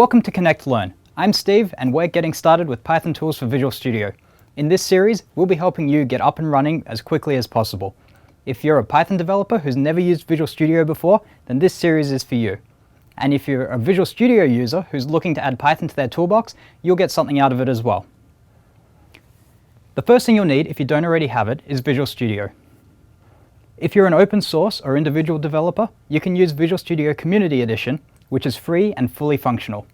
Welcome to Connect Learn. I'm Steve and we're getting started with Python tools for Visual Studio. In this series, we'll be helping you get up and running as quickly as possible. If you're a Python developer who's never used Visual Studio before, then this series is for you. And if you're a Visual Studio user who's looking to add Python to their toolbox, you'll get something out of it as well. The first thing you'll need, if you don't already have it, is Visual Studio. If you're an open source or individual developer, you can use Visual Studio Community Edition, which is free and fully functional.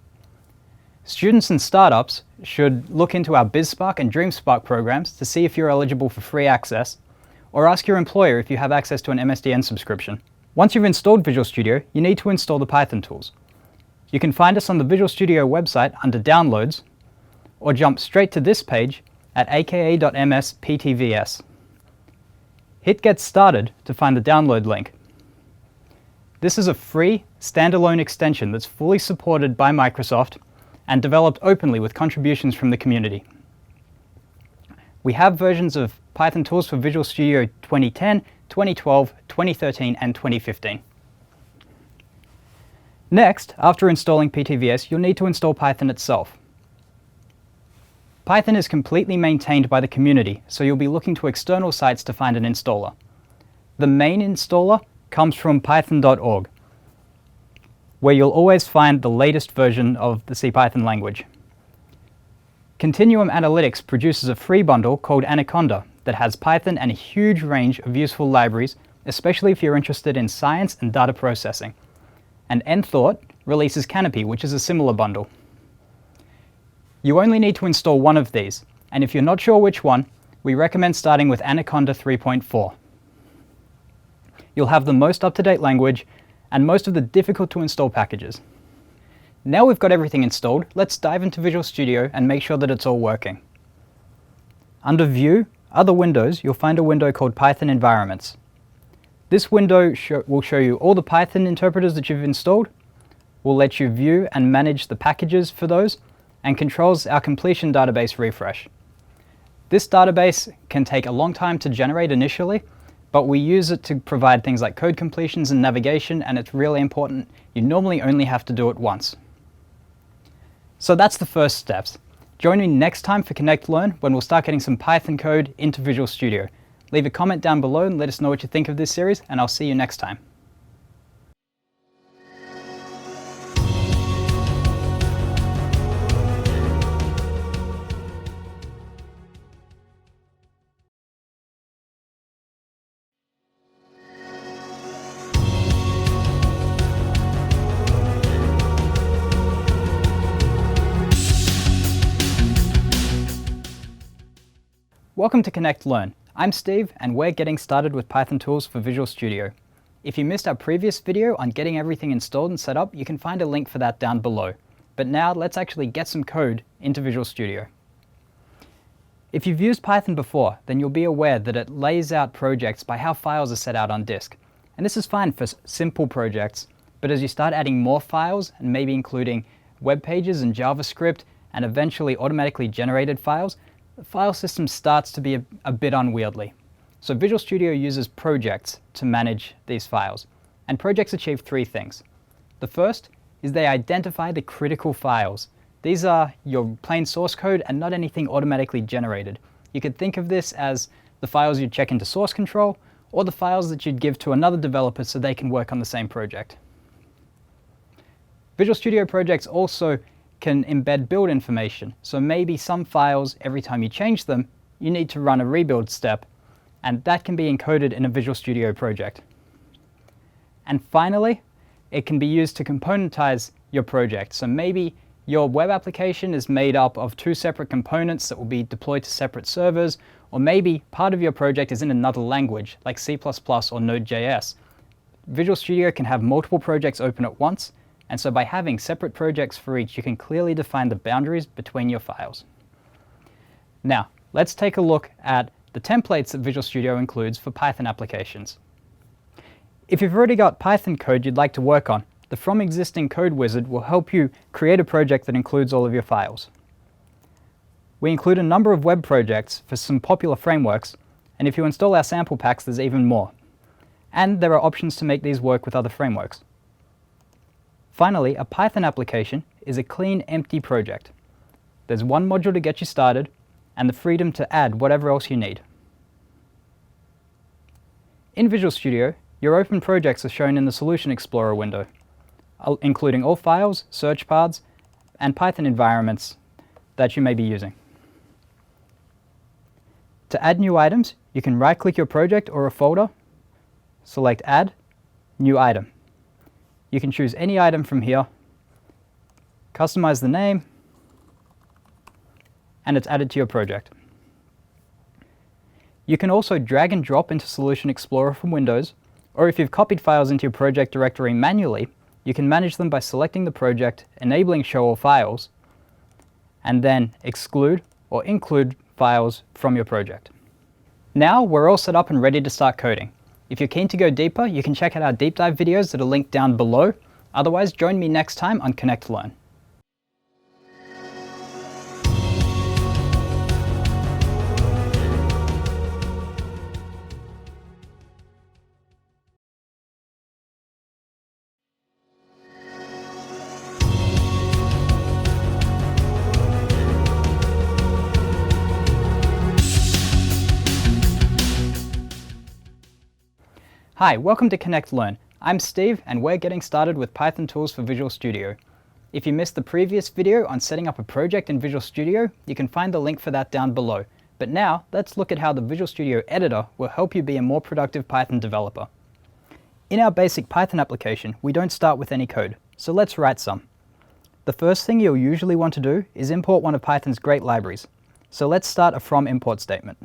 Students and startups should look into our BizSpark and DreamSpark programs to see if you're eligible for free access, or ask your employer if you have access to an MSDN subscription. Once you've installed Visual Studio, you need to install the Python tools. You can find us on the Visual Studio website under Downloads, or jump straight to this page at aka.ms/ptvs. Hit Get Started to find the download link. This is a free, standalone extension that's fully supported by Microsoft and developed openly with contributions from the community. We have versions of Python tools for Visual Studio 2010, 2012, 2013, and 2015. Next, after installing PTVS, you'll need to install Python itself. Python is completely maintained by the community, so you'll be looking to external sites to find an installer. The main installer comes from python.org, where you'll always find the latest version of the CPython language. Continuum Analytics produces a free bundle called Anaconda that has Python and a huge range of useful libraries, especially if you're interested in science and data processing. And Enthought releases Canopy, which is a similar bundle. You only need to install one of these, and if you're not sure which one, we recommend starting with Anaconda 3.4. You'll have the most up-to-date language and most of the difficult to install packages. Now we've got everything installed, let's dive into Visual Studio and make sure that it's all working. Under View, Other Windows, you'll find a window called Python Environments. This window will show you all the Python interpreters that you've installed, will let you view and manage the packages for those, and controls our completion database refresh. This database can take a long time to generate initially, but we use it to provide things like code completions and navigation, and it's really important. You normally only have to do it once. So that's the first steps. Join me next time for Connect Learn when we'll start getting some Python code into Visual Studio. Leave a comment down below and let us know what you think of this series, and I'll see you next time. Welcome to Connect Learn. I'm Steve and we're getting started with Python tools for Visual Studio. If you missed our previous video on getting everything installed and set up, you can find a link for that down below. But now let's actually get some code into Visual Studio. If you've used Python before, then you'll be aware that it lays out projects by how files are set out on disk. And this is fine for simple projects, but as you start adding more files and maybe including web pages and JavaScript and eventually automatically generated files, the file system starts to be a bit unwieldy. So Visual Studio uses projects to manage these files. And projects achieve three things. The first is they identify the critical files. These are your plain source code and not anything automatically generated. You could think of this as the files you'd check into source control, or the files that you'd give to another developer so they can work on the same project. Visual Studio projects also can embed build information. So maybe some files, every time you change them, you need to run a rebuild step, and that can be encoded in a Visual Studio project. And finally, it can be used to componentize your project. So maybe your web application is made up of two separate components that will be deployed to separate servers, or maybe part of your project is in another language, like C++ or Node.js. Visual Studio can have multiple projects open at once, and so by having separate projects for each, you can clearly define the boundaries between your files. Now, let's take a look at the templates that Visual Studio includes for Python applications. If you've already got Python code you'd like to work on, the From Existing Code wizard will help you create a project that includes all of your files. We include a number of web projects for some popular frameworks, and if you install our sample packs, there's even more. And there are options to make these work with other frameworks. Finally, a Python application is a clean, empty project. There's one module to get you started, and the freedom to add whatever else you need. In Visual Studio, your open projects are shown in the Solution Explorer window, including all files, search paths, and Python environments that you may be using. To add new items, you can right-click your project or a folder, select Add, New Item. You can choose any item from here, customize the name, and it's added to your project. You can also drag and drop into Solution Explorer from Windows, or if you've copied files into your project directory manually, you can manage them by selecting the project, enabling Show All Files, and then exclude or include files from your project. Now we're all set up and ready to start coding. If you're keen to go deeper, you can check out our deep dive videos that are linked down below. Otherwise, join me next time on Connect Learn. Hi, welcome to Connect Learn. I'm Steve, and we're getting started with Python tools for Visual Studio. If you missed the previous video on setting up a project in Visual Studio, you can find the link for that down below. But now, let's look at how the Visual Studio Editor will help you be a more productive Python developer. In our basic Python application, we don't start with any code, so let's write some. The first thing you'll usually want to do is import one of Python's great libraries. So let's start a from import statement.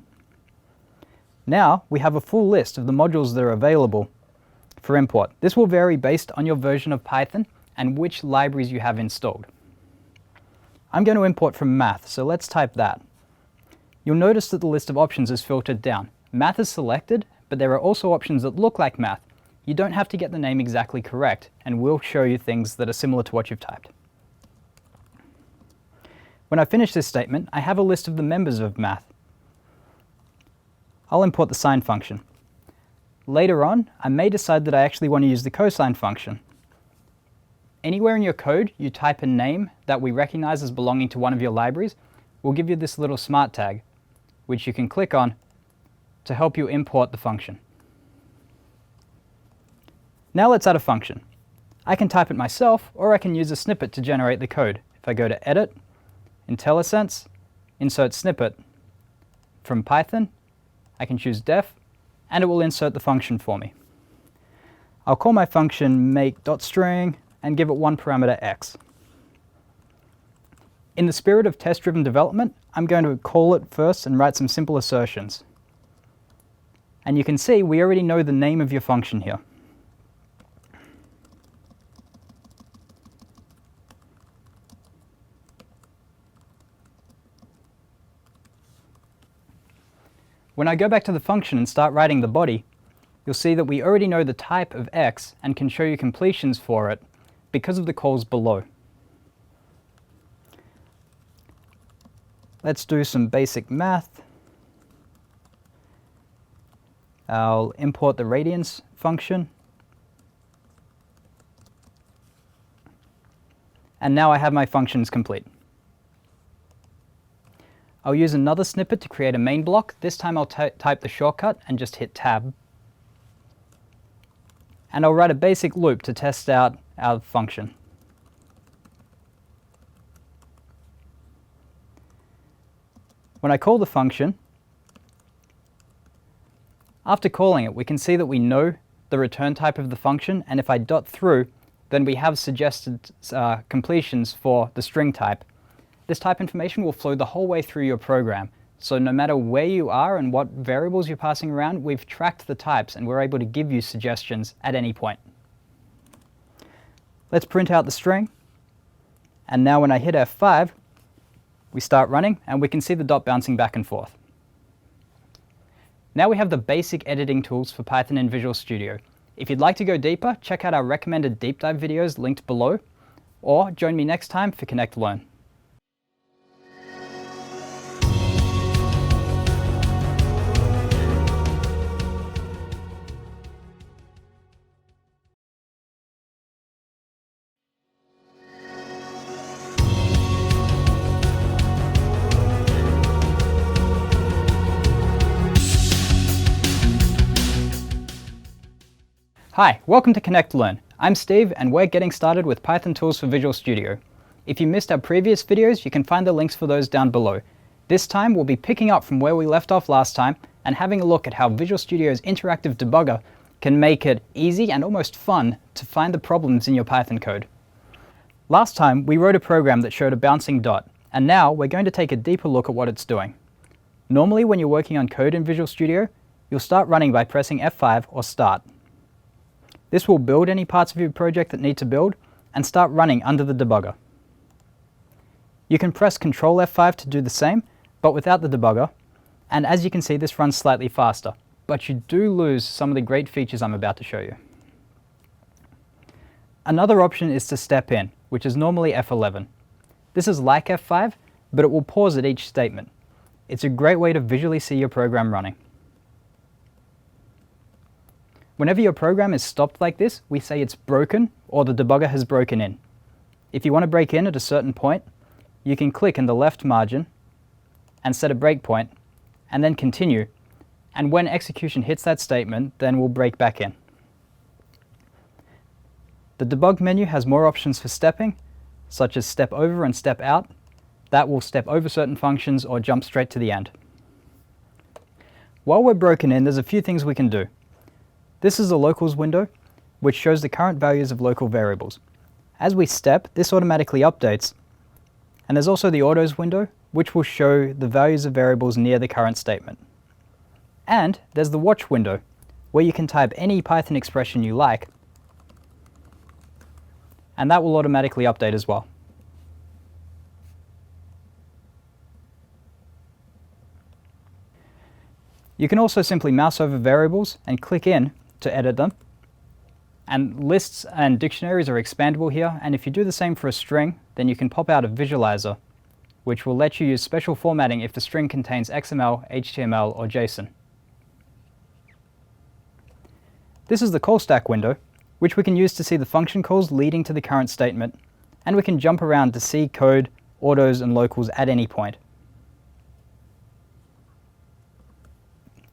Now we have a full list of the modules that are available for import. This will vary based on your version of Python and which libraries you have installed. I'm going to import from math, so let's type that. You'll notice that the list of options is filtered down. Math is selected, but there are also options that look like math. You don't have to get the name exactly correct, and we'll show you things that are similar to what you've typed. When I finish this statement, I have a list of the members of math. I'll import the sine function. Later on, I may decide that I actually want to use the cosine function. Anywhere in your code you type a name that we recognize as belonging to one of your libraries, we'll give you this little smart tag, which you can click on to help you import the function. Now let's add a function. I can type it myself, or I can use a snippet to generate the code. If I go to Edit, IntelliSense, Insert Snippet, from Python, I can choose def, and it will insert the function for me. I'll call my function make.string and give it one parameter x. In the spirit of test-driven development, I'm going to call it first and write some simple assertions. And you can see we already know the name of your function here. When I go back to the function and start writing the body, you'll see that we already know the type of x and can show you completions for it because of the calls below. Let's do some basic math. I'll import the radians function. And now I have my functions complete. I'll use another snippet to create a main block. This time I'll type the shortcut and just hit Tab. And I'll write a basic loop to test out our function. When I call the function, after calling it, we can see that we know the return type of the function, and if I dot through, then we have suggested completions for the string type. This type information will flow the whole way through your program. So no matter where you are and what variables you're passing around, we've tracked the types and we're able to give you suggestions at any point. Let's print out the string. And now when I hit F5, we start running and we can see the dot bouncing back and forth. Now we have the basic editing tools for Python in Visual Studio. If you'd like to go deeper, check out our recommended deep dive videos linked below, or join me next time for Connect Learn. Hi, welcome to Connect Learn. I'm Steve and we're getting started with Python tools for Visual Studio. If you missed our previous videos, you can find the links for those down below. This time we'll be picking up from where we left off last time and having a look at how Visual Studio's interactive debugger can make it easy and almost fun to find the problems in your Python code. Last time we wrote a program that showed a bouncing dot, and now we're going to take a deeper look at what it's doing. Normally when you're working on code in Visual Studio, you'll start running by pressing F5 or Start. This will build any parts of your project that need to build and start running under the debugger. You can press Ctrl F5 to do the same, but without the debugger, and as you can see this runs slightly faster, but you do lose some of the great features I'm about to show you. Another option is to step in, which is normally F11. This is like F5, but it will pause at each statement. It's a great way to visually see your program running. Whenever your program is stopped like this, we say it's broken or the debugger has broken in. If you want to break in at a certain point, you can click in the left margin and set a breakpoint and then continue. And when execution hits that statement, then we'll break back in. The debug menu has more options for stepping, such as step over and step out. That will step over certain functions or jump straight to the end. While we're broken in, there's a few things we can do. This is the locals window, which shows the current values of local variables. As we step, this automatically updates. And there's also the autos window, which will show the values of variables near the current statement. And there's the watch window, where you can type any Python expression you like, and that will automatically update as well. You can also simply mouse over variables and click in to edit them. And lists and dictionaries are expandable here, and if you do the same for a string, then you can pop out a visualizer, which will let you use special formatting if the string contains XML, HTML, or JSON. This is the call stack window, which we can use to see the function calls leading to the current statement, and we can jump around to see code, autos, and locals at any point.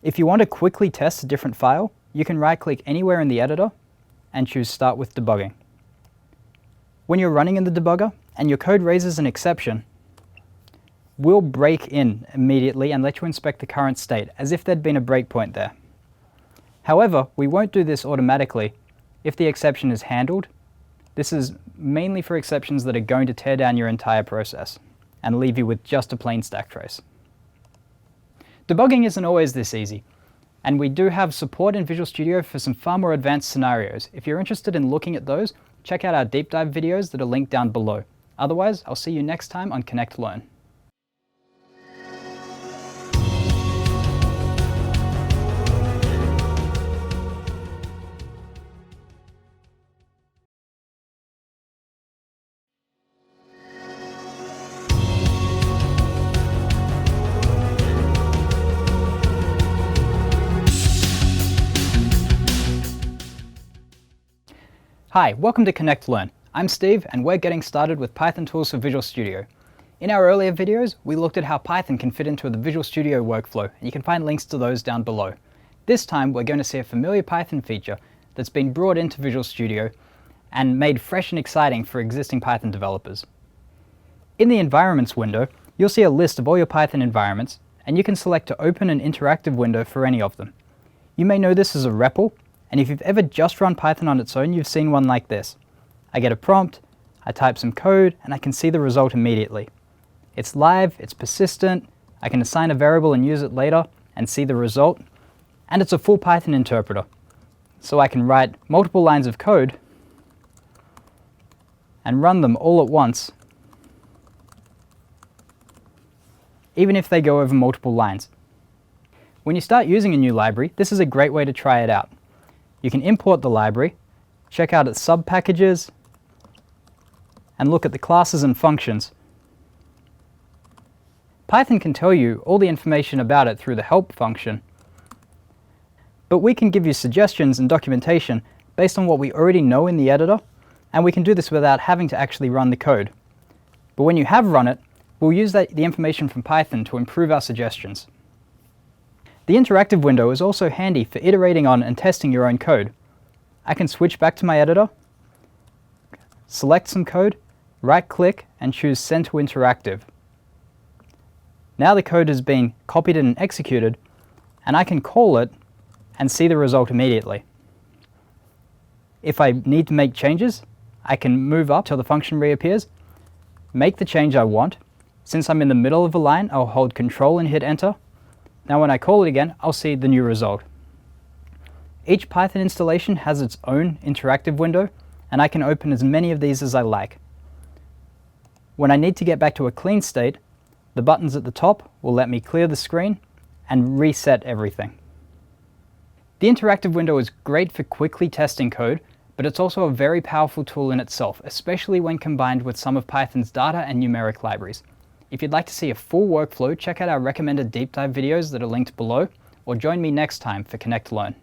If you want to quickly test a different file, you can right-click anywhere in the editor and choose Start with Debugging. When you're running in the debugger and your code raises an exception, we'll break in immediately and let you inspect the current state as if there'd been a breakpoint there. However, we won't do this automatically if the exception is handled. This is mainly for exceptions that are going to tear down your entire process and leave you with just a plain stack trace. Debugging isn't always this easy, and we do have support in Visual Studio for some far more advanced scenarios. If you're interested in looking at those, check out our deep dive videos that are linked down below. Otherwise, I'll see you next time on Connect Learn. Hi, welcome to Connect Learn. I'm Steve and we're getting started with Python tools for Visual Studio. In our earlier videos, we looked at how Python can fit into the Visual Studio workflow, and you can find links to those down below. This time we're going to see a familiar Python feature that's been brought into Visual Studio and made fresh and exciting for existing Python developers. In the Environments window, you'll see a list of all your Python environments, and you can select to open an interactive window for any of them. You may know this as a REPL, and if you've ever just run Python on its own, you've seen one like this. I get a prompt, I type some code, and I can see the result immediately. It's live, it's persistent, I can assign a variable and use it later and see the result, and it's a full Python interpreter. So I can write multiple lines of code and run them all at once, even if they go over multiple lines. When you start using a new library, this is a great way to try it out. You can import the library, check out its sub-packages, and look at the classes and functions. Python can tell you all the information about it through the help function, but we can give you suggestions and documentation based on what we already know in the editor, and we can do this without having to actually run the code. But when you have run it, we'll use the information from Python to improve our suggestions. The interactive window is also handy for iterating on and testing your own code. I can switch back to my editor, select some code, right-click and choose Send to Interactive. Now the code has been copied and executed, and I can call it and see the result immediately. If I need to make changes, I can move up till the function reappears, make the change I want. Since I'm in the middle of a line, I'll hold Control and hit Enter. Now when I call it again, I'll see the new result. Each Python installation has its own interactive window, and I can open as many of these as I like. When I need to get back to a clean state, the buttons at the top will let me clear the screen and reset everything. The interactive window is great for quickly testing code, but it's also a very powerful tool in itself, especially when combined with some of Python's data and numeric libraries. If you'd like to see a full workflow, check out our recommended deep dive videos that are linked below, or join me next time for Connect Learn.